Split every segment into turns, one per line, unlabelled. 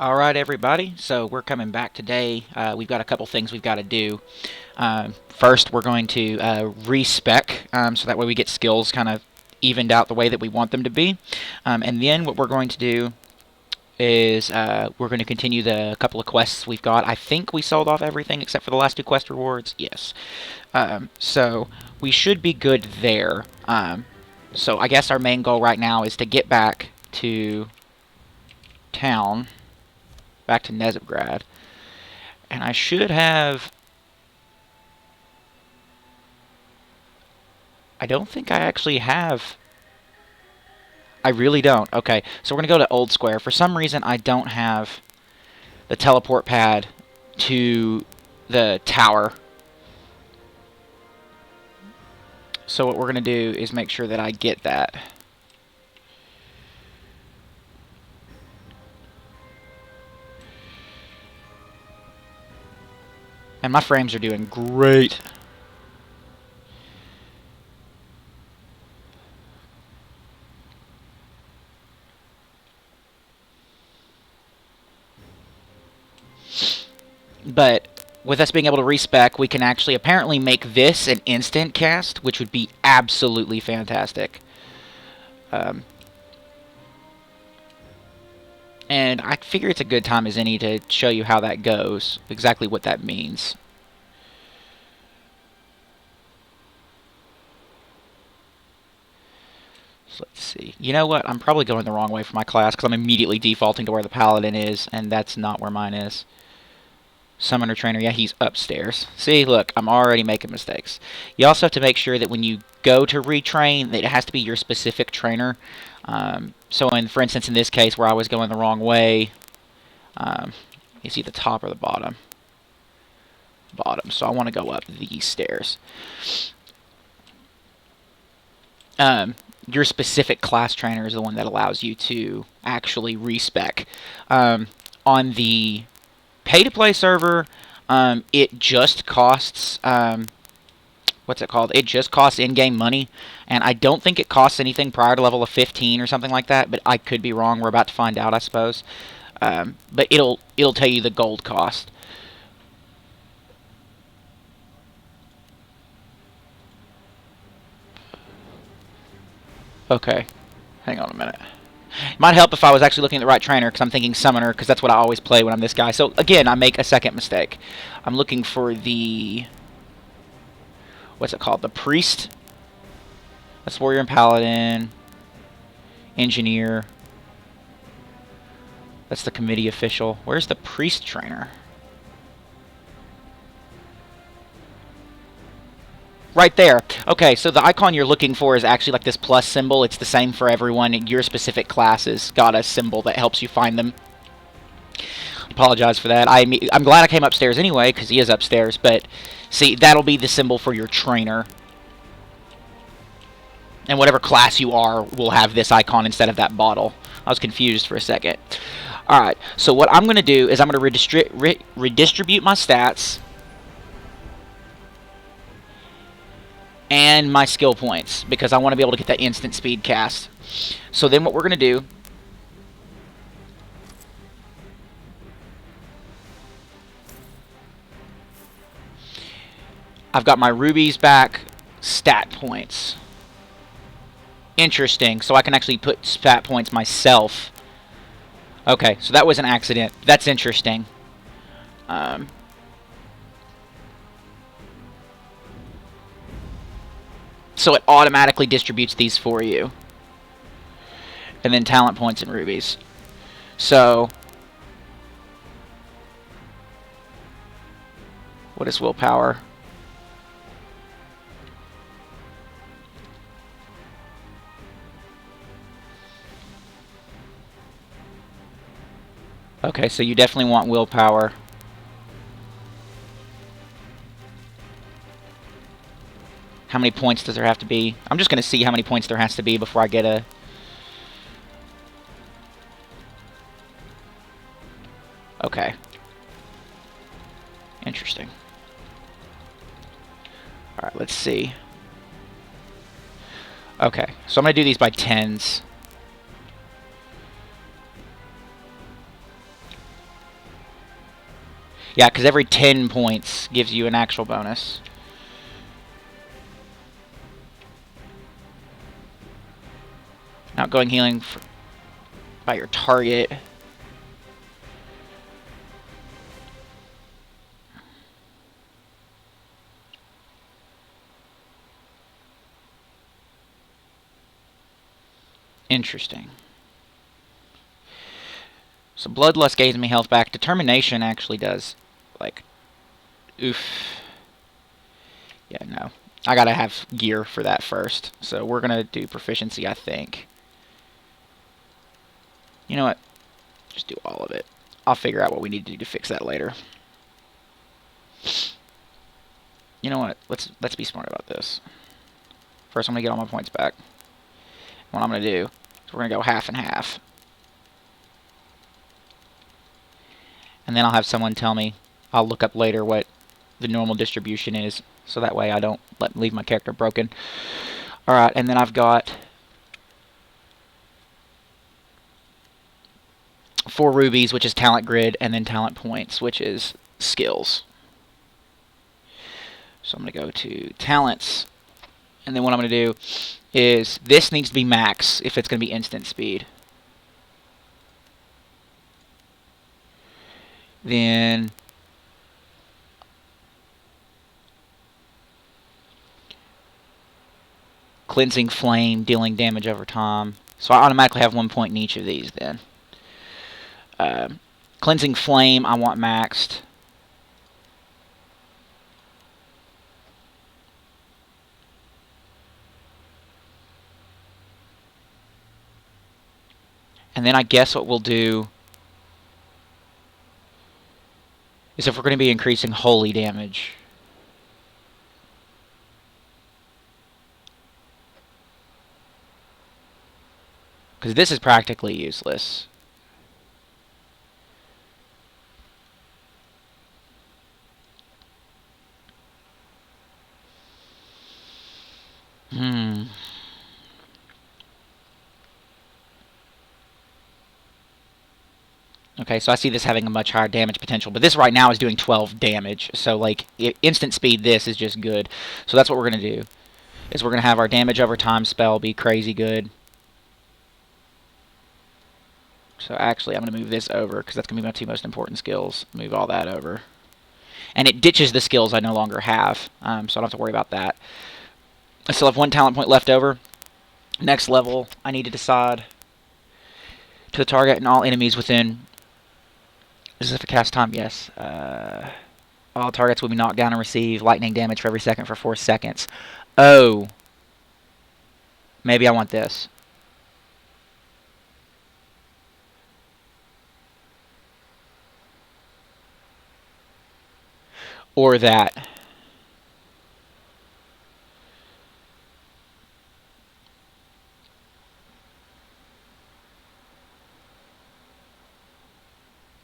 All right, everybody. So we're coming back today. We've got a couple things we've got to do. First, we're going to respec, so that way we get skills kind of evened out the way that we want them to be. And then what we're going to do is we're going to continue the couple of quests we've got. I think we sold off everything except for the last two quest rewards. Yes. So we should be good there. So I guess our main goal right now is to get back to town. Back to Nezhevgrad. And I should have... I don't think I actually have... I really don't. Okay, so we're going to go to Old Square. For some reason, I don't have the teleport pad to the tower. So what we're going to do is make sure that I get that. And my frames are doing great. But with us being able to respec, we can actually apparently make this an instant cast, which would be absolutely fantastic. And I figure it's a good time as any to show you how that goes, exactly what that means. So let's see. You know what? I'm probably going the wrong way for my class because I'm immediately defaulting to where the paladin is, and that's not where mine is. Summoner trainer, yeah, he's upstairs. See, look, I'm already making mistakes. You also have to make sure that when you go to retrain, that it has to be your specific trainer. So, for instance, in this case where I was going the wrong way, you see the top or the bottom? Bottom. So I want to go up these stairs. Your specific class trainer is the one that allows you to actually respec. On the pay-to-play server, it just costs... what's it called? It just costs in-game money, and I don't think it costs anything prior to level of 15 or something like that, but I could be wrong. We're about to find out, I suppose. But it'll tell you the gold cost. Okay, hang on a minute. It might help if I was actually looking at the right trainer, because I'm thinking summoner, because that's what I always play when I'm this guy. So, again, I make a second mistake. I'm looking for the... what's it called? The priest. That's warrior and paladin. Engineer. That's the committee official. Where's the priest trainer? Right there. Okay, so the icon you're looking for is actually like this plus symbol. It's the same for everyone. Your specific classes got a symbol that helps you find them. Apologize for that. I'm glad I came upstairs anyway, because he is upstairs, but see, that'll be the symbol for your trainer. And whatever class you are will have this icon instead of that bottle. I was confused for a second. Alright, so what I'm going to do is I'm going to redistribute my stats and my skill points, because I want to be able to get that instant speed cast. So then what we're going to do... I've got my rubies back, stat points. Interesting, so I can actually put stat points myself. Okay, so that was an accident. That's interesting. So it automatically distributes these for you. And then talent points and rubies. So... what is willpower? Okay, so you definitely want willpower. How many points does there have to be? I'm just going to see how many points there has to be before I get a... okay. Interesting. Alright, let's see. Okay, so I'm going to do these by tens. Yeah, because every 10 points gives you an actual bonus. Outgoing healing by your target. Interesting. So Bloodlust gains me health back. Determination actually does, like, oof. Yeah, no. I gotta have gear for that first. So we're gonna do proficiency, I think. You know what? Just do all of it. I'll figure out what we need to do to fix that later. You know what? Let's be smart about this. First, I'm gonna get all my points back. What I'm gonna do is we're gonna go half and half. And then I'll have someone tell me. I'll look up later what the normal distribution is, so that way I don't leave my character broken. Alright, and then I've got 4 rubies, which is talent grid, and then talent points, which is skills. So I'm going to go to talents, and then what I'm going to do is this needs to be max if it's going to be instant speed. Then cleansing flame, dealing damage over time. So I automatically have 1 point in each of these then. Cleansing flame I want maxed. And then I guess what we'll do is if we're going to be increasing holy damage. Because this is practically useless. Okay, so I see this having a much higher damage potential, but this right now is doing 12 damage. So, like, instant speed, this is just good. So that's what we're going to do, is we're going to have our damage over time spell be crazy good. So actually, I'm going to move this over, because that's going to be my 2 most important skills. Move all that over. And it ditches the skills I no longer have, so I don't have to worry about that. I still have 1 talent point left over. Next level, I need to decide to the target and all enemies within... Is this a cast time? Yes. All targets will be knocked down and receive lightning damage for every second for 4 seconds. Oh. Maybe I want this. Or that.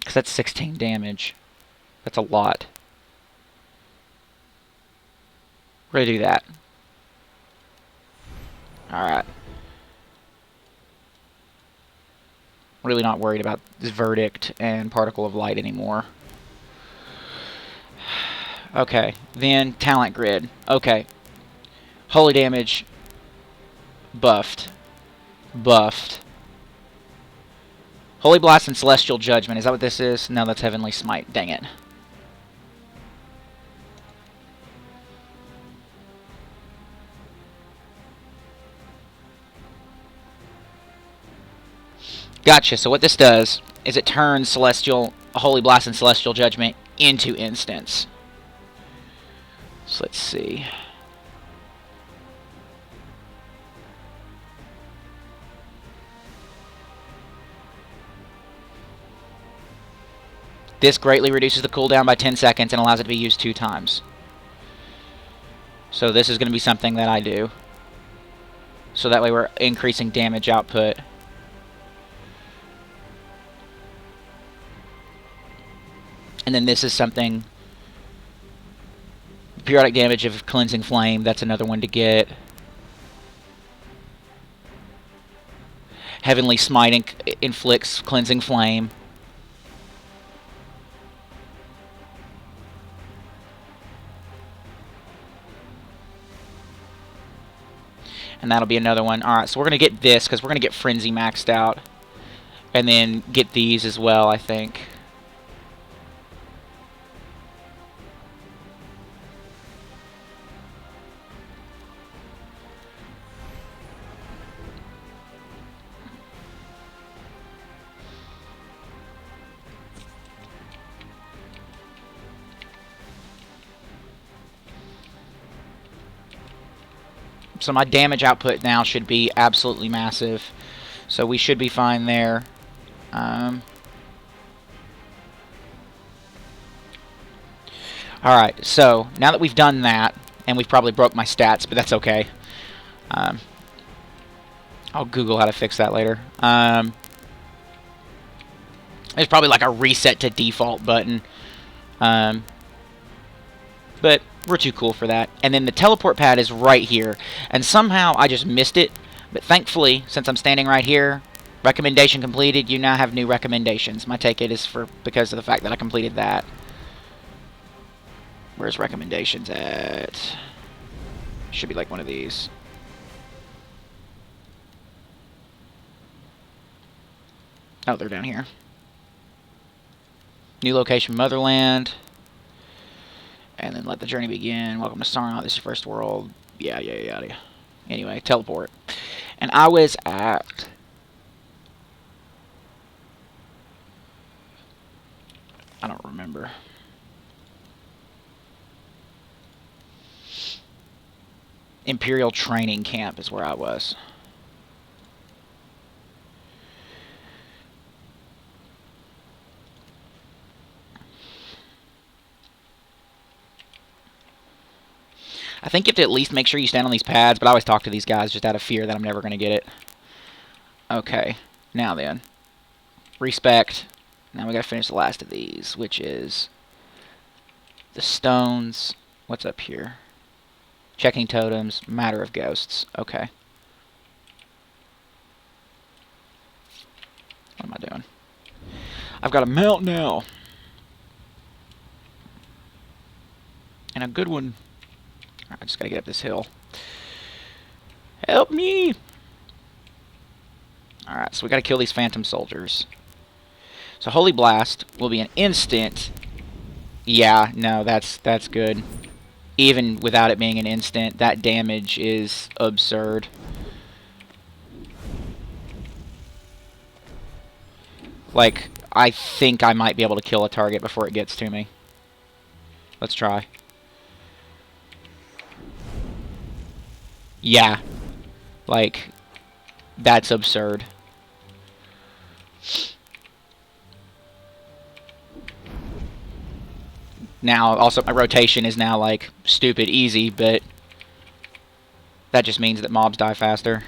Because that's 16 damage. That's a lot. We're going to do that. Alright. Really not worried about this verdict and particle of light anymore. Okay, then talent grid. Okay. Holy damage. Buffed. Buffed. Holy Blast and Celestial Judgment. Is that what this is? No, that's Heavenly Smite. Dang it. Gotcha. So what this does is it turns Holy Blast and Celestial Judgment into instants. So let's see. This greatly reduces the cooldown by 10 seconds and allows it to be used 2 times. So this is going to be something that I do. So that way we're increasing damage output. And then this is something... Periodic damage of Cleansing Flame, that's another one to get. Heavenly Smite inflicts Cleansing Flame. and that'll be another one. Alright, so we're going to get this, because we're going to get Frenzy maxed out. And then get these as well, I think. So my damage output now should be absolutely massive. So we should be fine there. Alright, so now that we've done that, and we've probably broke my stats, but that's okay. I'll Google how to fix that later. There's probably like a reset to default button. But we're too cool for that. And then the teleport pad is right here. And somehow I just missed it. But thankfully, since I'm standing right here, recommendation completed, you now have new recommendations. My take it is because of the fact that I completed that. Where's recommendations at? Should be like one of these. Oh, they're down here. New location, Motherland. And then let the journey begin. Welcome to Sarnaut. This is your first world. Yeah. Anyway, teleport. And I was at... I don't remember. Imperial Training Camp is where I was. I think you have to at least make sure you stand on these pads, but I always talk to these guys just out of fear that I'm never going to get it. Okay, now then. Respect. Now we got to finish the last of these, which is the stones. What's up here? Checking totems, matter of ghosts. Okay. What am I doing? I've got a mount now. And a good one. I just gotta get up this hill. Help me! Alright, so we gotta kill these phantom soldiers. So Holy Blast will be an instant. Yeah, no, that's good. Even without it being an instant, that damage is absurd. Like, I think I might be able to kill a target before it gets to me. Let's try. Yeah. Like, that's absurd. Now, also, my rotation is now, like, stupid easy, but that just means that mobs die faster.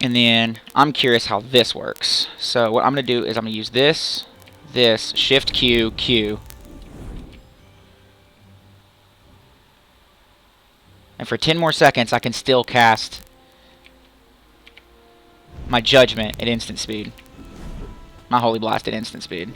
And then, I'm curious how this works. So, what I'm going to do is I'm going to use this, Shift Q, Q. And for 10 more seconds, I can still cast my Judgment at instant speed. My Holy Blast at instant speed.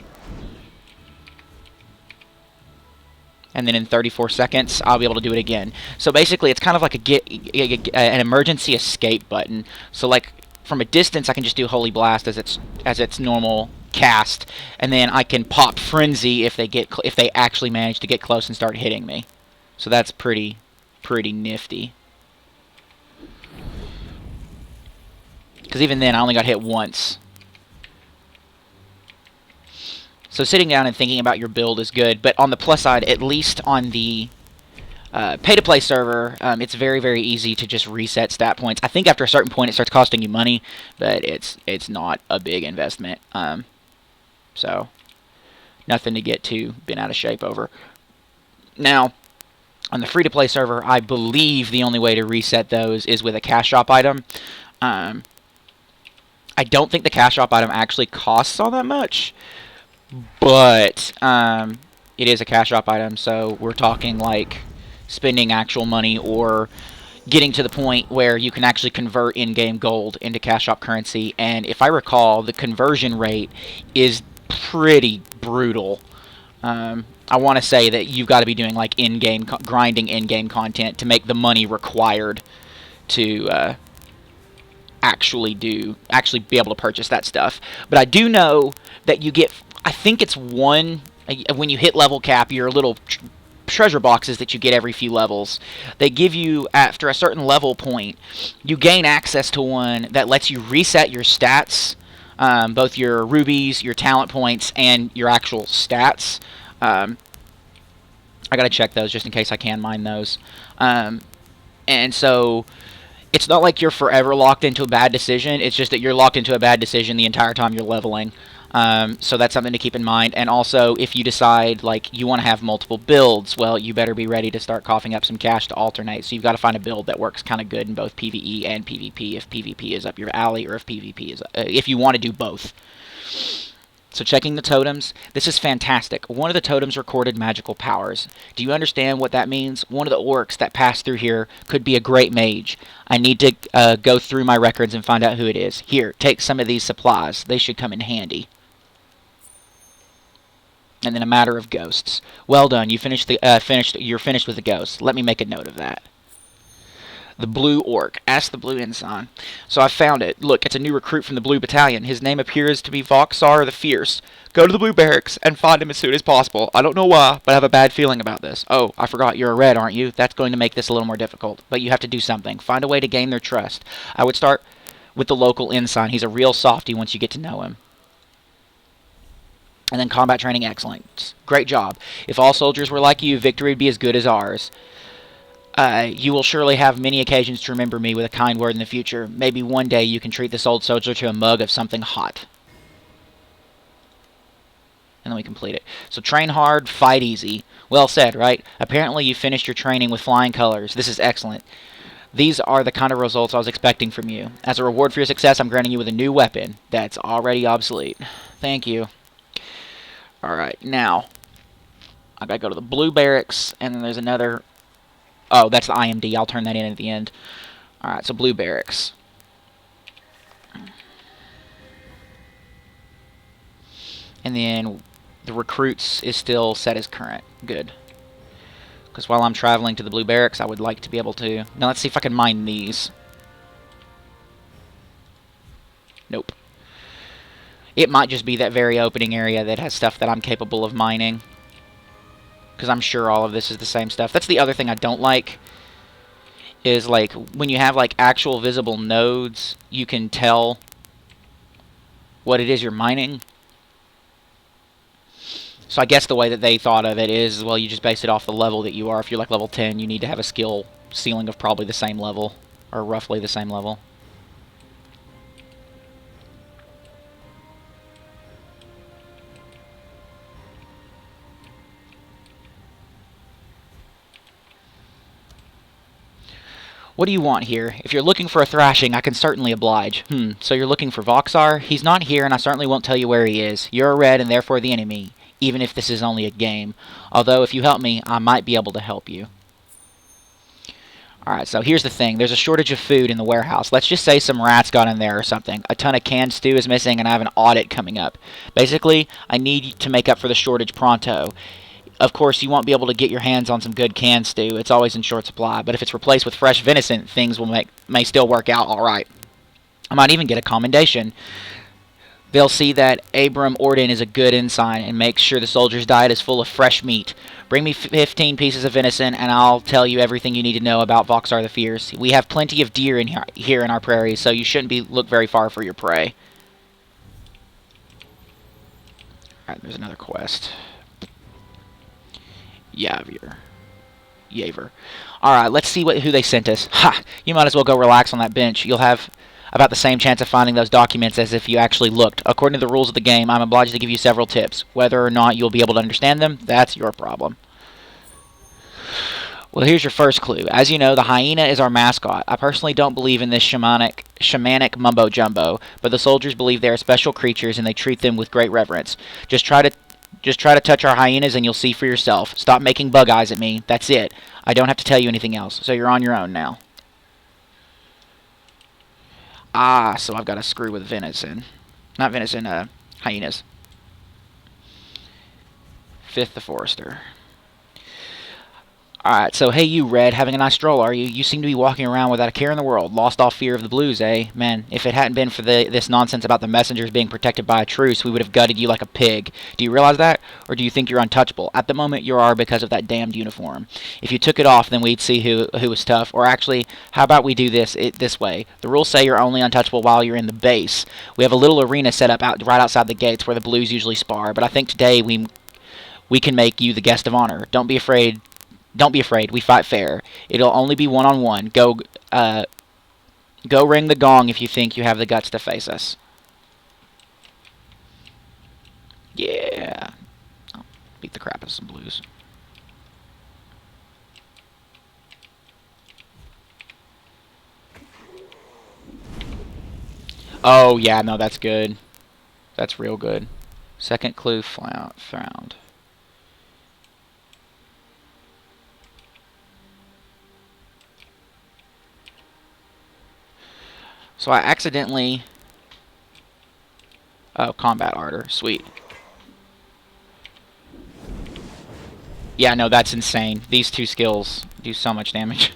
And then in 34 seconds, I'll be able to do it again. So basically, it's kind of like an emergency escape button. So like, from a distance, I can just do Holy Blast as its normal cast, and then I can pop Frenzy if they actually manage to get close and start hitting me. So that's pretty nifty. Because even then, I only got hit once. So sitting down and thinking about your build is good, but on the plus side, at least on the pay-to-play server, it's very, very easy to just reset stat points. I think after a certain point, it starts costing you money, but it's not a big investment. So nothing to get too bent out of shape over. Now, on the free-to-play server, I believe the only way to reset those is with a cash shop item. I don't think the cash shop item actually costs all that much, but it is a cash shop item, so we're talking like spending actual money or getting to the point where you can actually convert in-game gold into cash shop currency. And if I recall, the conversion rate is pretty brutal. I want to say that you've got to be doing like in-game grinding in-game content to make the money required to actually be able to purchase that stuff. But I do know that you get, I think it's one, when you hit level cap, your little treasure boxes that you get every few levels, they give you, after a certain level point, you gain access to one that lets you reset your stats, both your rubies, your talent points, and your actual stats. I gotta check those just in case I can mine those. And so it's not like you're forever locked into a bad decision. It's just that you're locked into a bad decision the entire time you're leveling. So that's something to keep in mind. And also, if you decide like you want to have multiple builds, well, you better be ready to start coughing up some cash to alternate. So you've got to find a build that works kind of good in both PvE and PvP, if PvP is up your alley, or if PvP is if you want to do both. So checking the totems, this is fantastic. One of the totems recorded magical powers. Do you understand what that means? One of the orcs that passed through here could be a great mage. I need to go through my records and find out who it is. Here, take some of these supplies. They should come in handy. And then a matter of ghosts. Well done. You you're finished with the ghosts. Let me make a note of that. The Blue Orc. Ask the Blue Ensign. So I found it. Look, it's a new recruit from the Blue Battalion. His name appears to be Voxar the Fierce. Go to the Blue Barracks and find him as soon as possible. I don't know why, but I have a bad feeling about this. Oh, I forgot. You're a red, aren't you? That's going to make this a little more difficult. But you have to do something. Find a way to gain their trust. I would start with the local ensign. He's a real softy once you get to know him. And then combat training excellence. Great job. If all soldiers were like you, victory would be as good as ours. You will surely have many occasions to remember me with a kind word in the future. Maybe one day you can treat this old soldier to a mug of something hot. And then we complete it. So train hard, fight easy. Well said, right? Apparently you finished your training with flying colors. This is excellent. These are the kind of results I was expecting from you. As a reward for your success, I'm granting you with a new weapon that's already obsolete. Thank you. Alright, now, I gotta go to the Blue Barracks, and then there's another... Oh, that's the IMD. I'll turn that in at the end. Alright, so Blue Barracks. And then the recruits is still set as current. Good. Because while I'm traveling to the Blue Barracks, I would like to be able to... Now, let's see if I can mine these. Nope. It might just be that very opening area that has stuff that I'm capable of mining. Because I'm sure all of this is the same stuff. That's the other thing I don't like. Is like, when you have like actual visible nodes, you can tell what it is you're mining. So I guess the way that they thought of it is, well, you just base it off the level that you are. If you're like level 10, you need to have a skill ceiling of probably the same level. Or roughly the same level. What do you want here? If you're looking for a thrashing, I can certainly oblige. So you're looking for Voxar? He's not here, and I certainly won't tell you where he is. You're a red, and therefore the enemy, even if this is only a game. Although, if you help me, I might be able to help you. Alright, so here's the thing. There's a shortage of food in the warehouse. Let's just say some rats got in there or something. A ton of canned stew is missing, and I have an audit coming up. Basically, I need to make up for the shortage pronto. Of course, you won't be able to get your hands on some good canned stew. It's always in short supply. But if it's replaced with fresh venison, things may still work out all right. I might even get a commendation. They'll see that Abram Orden is a good ensign and makes sure the soldier's diet is full of fresh meat. Bring me 15 pieces of venison, and I'll tell you everything you need to know about Voxar the Fierce. We have plenty of deer in here in our prairies, so you shouldn't look very far for your prey. Alright, there's another quest. Yaver. Alright, let's see who they sent us. Ha! You might as well go relax on that bench. You'll have about the same chance of finding those documents as if you actually looked. According to the rules of the game, I'm obliged to give you several tips. Whether or not you'll be able to understand them, that's your problem. Well, here's your first clue. As you know, the hyena is our mascot. I personally don't believe in this shamanic mumbo-jumbo, but the soldiers believe they are special creatures and they treat them with great reverence. Just try to touch our hyenas and you'll see for yourself. Stop making bug eyes at me. That's it. I don't have to tell you anything else, so you're on your own now. Ah, so I've got to screw with venison. Not venison, hyenas. Fifth the forester. Alright, so hey you, Red, having a nice stroll, are you? You seem to be walking around without a care in the world. Lost all fear of the blues, eh? Man, if it hadn't been for this nonsense about the messengers being protected by a truce, we would have gutted you like a pig. Do you realize that? Or do you think you're untouchable? At the moment, you are because of that damned uniform. If you took it off, then we'd see who was tough. Or actually, how about we do this way? The rules say you're only untouchable while you're in the base. We have a little arena set up right outside the gates where the blues usually spar, but I think today we can make you the guest of honor. Don't be afraid. Don't be afraid. We fight fair. It'll only be one-on-one. Go ring the gong if you think you have the guts to face us. Yeah. I'll beat the crap out of some blues. Oh, yeah, no, that's good. That's real good. Second clue found. So I accidentally... Oh, combat ardor. Sweet. Yeah, no, that's insane. These two skills do so much damage.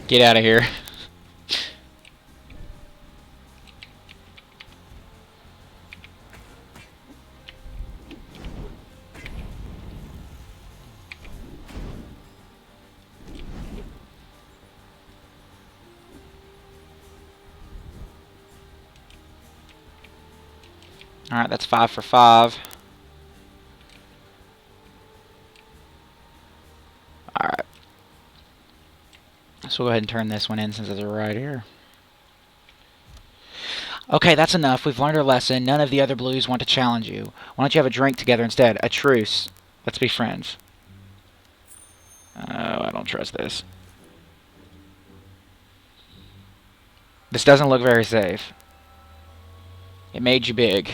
Get out of here. Alright, that's 5 for 5. Alright. So we'll go ahead and turn this one in since it's right here. Okay, that's enough. We've learned our lesson. None of the other blues want to challenge you. Why don't you have a drink together instead? A truce. Let's be friends. Oh, I don't trust this. This doesn't look very safe. It made you big.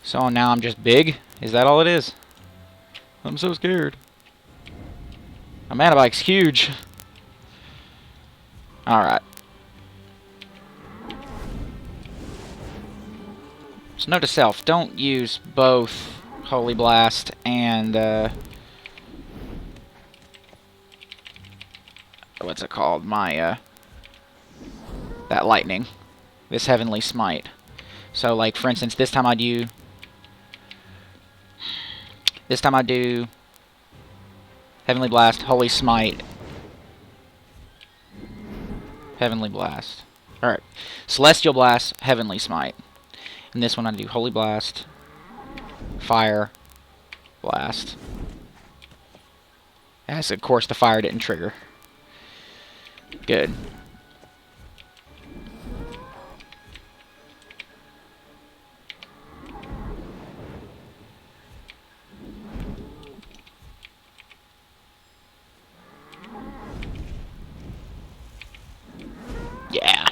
So now I'm just big? Is that all it is? I'm so scared. My mana bike's huge. Alright. So note to self, don't use both Holy Blast and what's it called? My that lightning. This Heavenly Smite. So like for instance, this time I do Heavenly Blast, Holy Smite, Heavenly Blast. Alright. Celestial Blast, Heavenly Smite. And this one I do Holy Blast, Fire, Blast. As of course the fire didn't trigger. Good. Yeah.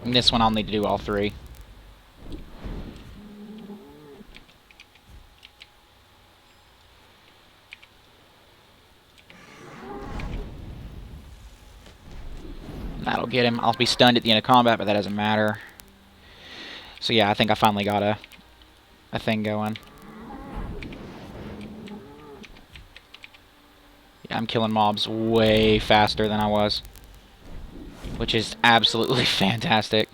And this one I'll need to do all three. That'll get him. I'll be stunned at the end of combat, but that doesn't matter. So yeah, I think I finally got a thing going. I'm killing mobs way faster than I was, which is absolutely fantastic.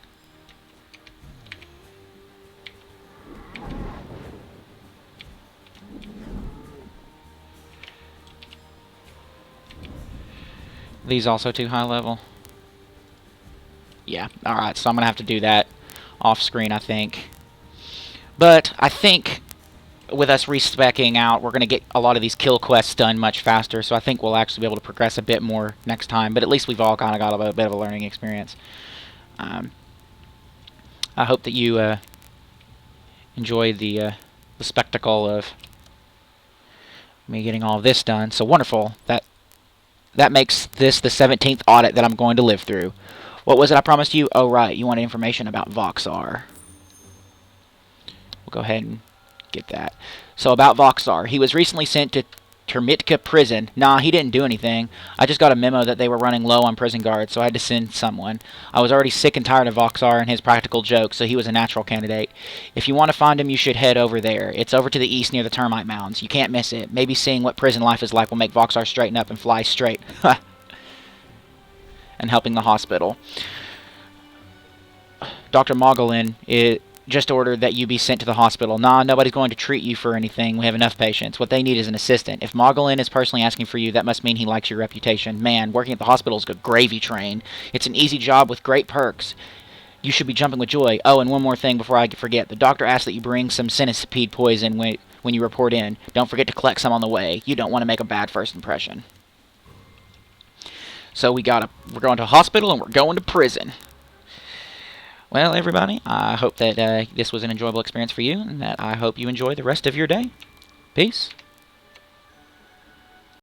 These also too high level. Yeah, alright, so I'm going to have to do that off screen, I think. But I think with us respecking out, we're going to get a lot of these kill quests done much faster, so I think we'll actually be able to progress a bit more next time, but at least we've all kind of got a bit of a learning experience. I hope that you enjoy the spectacle of me getting all this done. So wonderful. That makes this the 17th audit that I'm going to live through. What was it I promised you? Oh, right, you wanted information about Voxar. We'll go ahead and get that. So about Voxar, he was recently sent to Termitka prison. Nah, he didn't do anything. I just got a memo that they were running low on prison guards, so I had to send someone. I was already sick and tired of Voxar and his practical jokes, so he was a natural candidate. If you want to find him, you should head over there. It's over to the east near the termite mounds. You can't miss it. Maybe seeing what prison life is like will make Voxar straighten up and fly straight. And helping the hospital. Dr. Mogolin just ordered that you be sent to the hospital. Nah, nobody's going to treat you for anything. We have enough patients. What they need is an assistant. If Mogolin is personally asking for you, that must mean he likes your reputation. Man, working at the hospital is a gravy train. It's an easy job with great perks. You should be jumping with joy. Oh, and one more thing before I forget. The doctor asked that you bring some centipede poison when you report in. Don't forget to collect some on the way. You don't want to make a bad first impression. So we're going to a hospital and we're going to prison. Well, everybody, I hope that this was an enjoyable experience for you, and that I hope you enjoy the rest of your day. Peace.